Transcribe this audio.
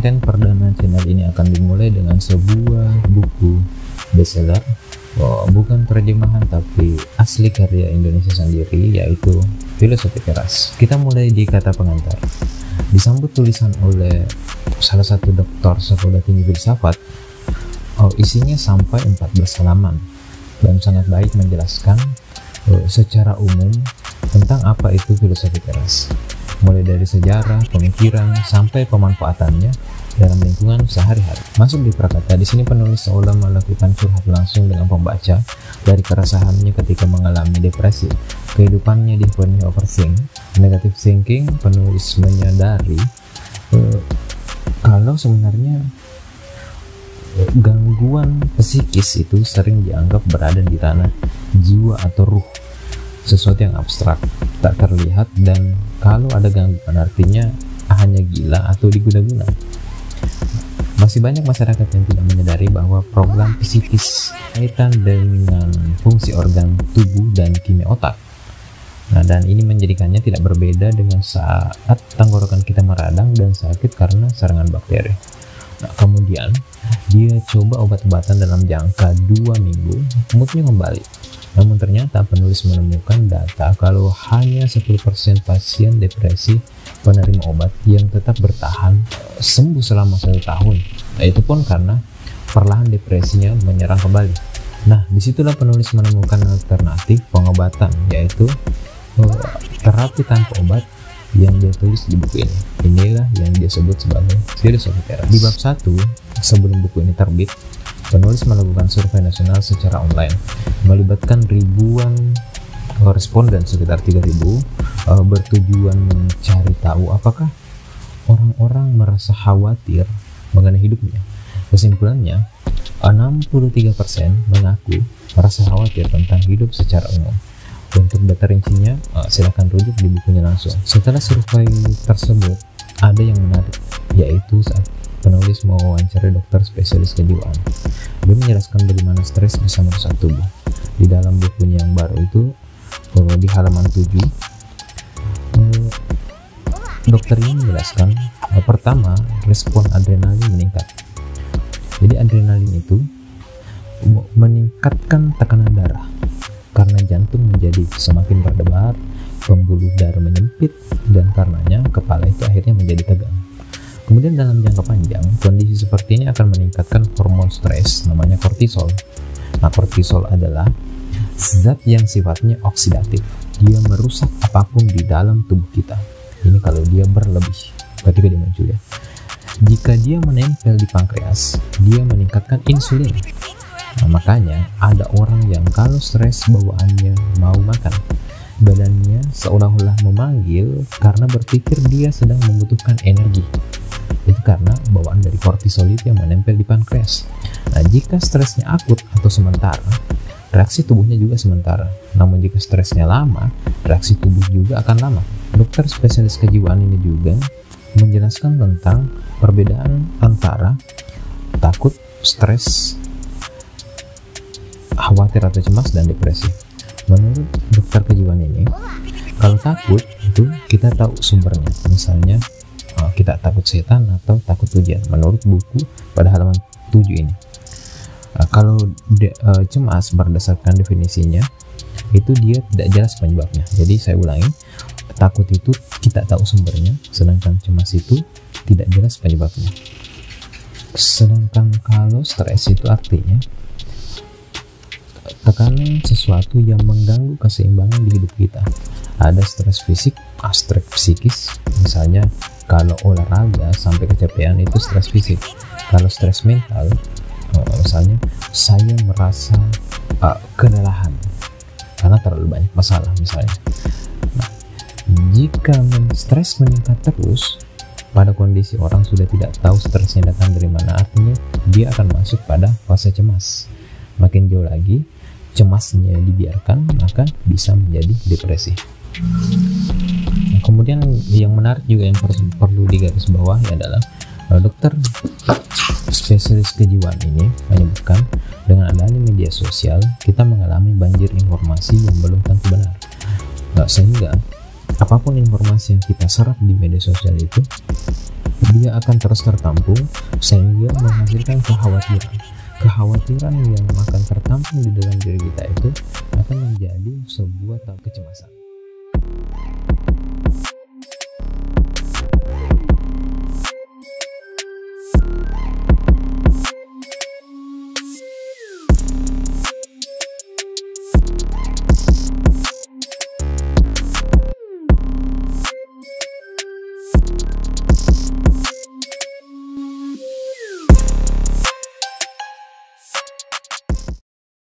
Konten perdana channel ini akan dimulai dengan sebuah buku bestseller, bukan terjemahan tapi asli karya Indonesia sendiri, yaitu Filosofi Keras. Kita mulai di kata pengantar. Disambut tulisan oleh salah satu doktor sekolah tinggi filsafat, isinya sampai 14 halaman dan sangat baik menjelaskan secara umum tentang apa itu filosofi keras, mulai dari sejarah, pemikiran, sampai pemanfaatannya dalam lingkungan sehari-hari. Masuk di prakata, di sini penulis seolah melakukan curhat langsung dengan pembaca dari keresahannya ketika mengalami depresi. Kehidupannya dipenuhi overthink, negative thinking. Penulis menyadari kalau sebenarnya gangguan psikis itu sering dianggap berada di ranah jiwa atau ruh, sesuatu yang abstrak, tak terlihat, dan kalau ada gangguan artinya hanya gila atau diguna-guna. Masih banyak masyarakat yang tidak menyadari bahwa program psikis kaitan dengan fungsi organ tubuh dan kimia otak. Dan ini menjadikannya tidak berbeda dengan saat tenggorokan kita meradang dan sakit karena serangan bakteri. Kemudian dia coba obat-obatan dalam jangka 2 minggu, moodnya kembali. Namun ternyata penulis menemukan data kalau hanya 10% pasien depresi penerima obat yang tetap bertahan sembuh selama 1 tahun. Itu pun karena perlahan depresinya menyerang kembali. Disitulah penulis menemukan alternatif pengobatan, yaitu terapi tanpa obat yang dia tulis di buku ini. Inilah yang dia sebut sebagai filosofi keras. Di bab 1, sebelum buku ini terbit, penulis melakukan survei nasional secara online, melibatkan ribuan responden, sekitar 3.000, bertujuan mencari tahu apakah orang-orang merasa khawatir mengenai hidupnya. Kesimpulannya, 63% mengaku merasa khawatir tentang hidup secara umum. Untuk data rincinya, silakan rujuk di bukunya langsung. Setelah survei tersebut, ada yang menarik, yaitu saat penulis mewawancari dokter spesialis kejiwaan. Dia menjelaskan bagaimana stres bisa merusak tubuh. Di dalam bukunya yang baru itu, di halaman 7, dokter ini menjelaskan, pertama, respon adrenalin meningkat. Jadi adrenalin itu meningkatkan tekanan darah karena jantung menjadi semakin berdebar, pembuluh darah menyempit, dan karenanya kepala itu akhirnya menjadi tegang. Kemudian dalam jangka panjang, kondisi seperti ini akan meningkatkan hormon stres namanya kortisol. Kortisol adalah zat yang sifatnya oksidatif. Dia merusak apapun di dalam tubuh kita. Ini kalau dia berlebih, ketika dia muncul ya. Jika dia menempel di pankreas, dia meningkatkan insulin. Makanya ada orang yang kalau stres bawaannya mau makan. Badannya seolah-olah memanggil karena berpikir dia sedang membutuhkan energi. Itu karena bawaan dari kortisol itu yang menempel di pankreas. Jika stresnya akut atau sementara, reaksi tubuhnya juga sementara. Namun jika stresnya lama, reaksi tubuh juga akan lama. Dokter spesialis kejiwaan ini juga menjelaskan tentang perbedaan antara takut, stres, khawatir atau cemas, dan depresi. Menurut dokter kejiwaan ini, kalau takut itu kita tahu sumbernya. Misalnya kita takut setan atau takut ujian, menurut buku pada halaman 7 ini. Kalau cemas berdasarkan definisinya, itu dia tidak jelas penyebabnya. Jadi saya ulangi, takut itu kita tahu sumbernya, sedangkan cemas itu tidak jelas penyebabnya. Sedangkan kalau stres itu artinya tekanan sesuatu yang mengganggu keseimbangan di hidup kita. Ada stres fisik, stres psikis. Misalnya kalau olahraga sampai kecapean itu stres fisik. Kalau stres mental, misalnya saya merasa kelelahan karena terlalu banyak masalah misalnya. Jika stres meningkat terus, pada kondisi orang sudah tidak tahu stresnya datang dari mana, artinya dia akan masuk pada fase cemas. Makin jauh lagi cemasnya dibiarkan, maka bisa menjadi depresi. Kemudian yang menarik juga yang perlu digarisbawahi adalah dokter spesialis kejiwaan ini menyebutkan dengan adanya media sosial kita mengalami banjir informasi yang belum tentu benar, sehingga apapun informasi yang kita serap di media sosial itu dia akan terus tertampung sehingga menghasilkan kekhawatiran yang akan tertampung di dalam diri kita itu akan menjadi sebuah kecemasan.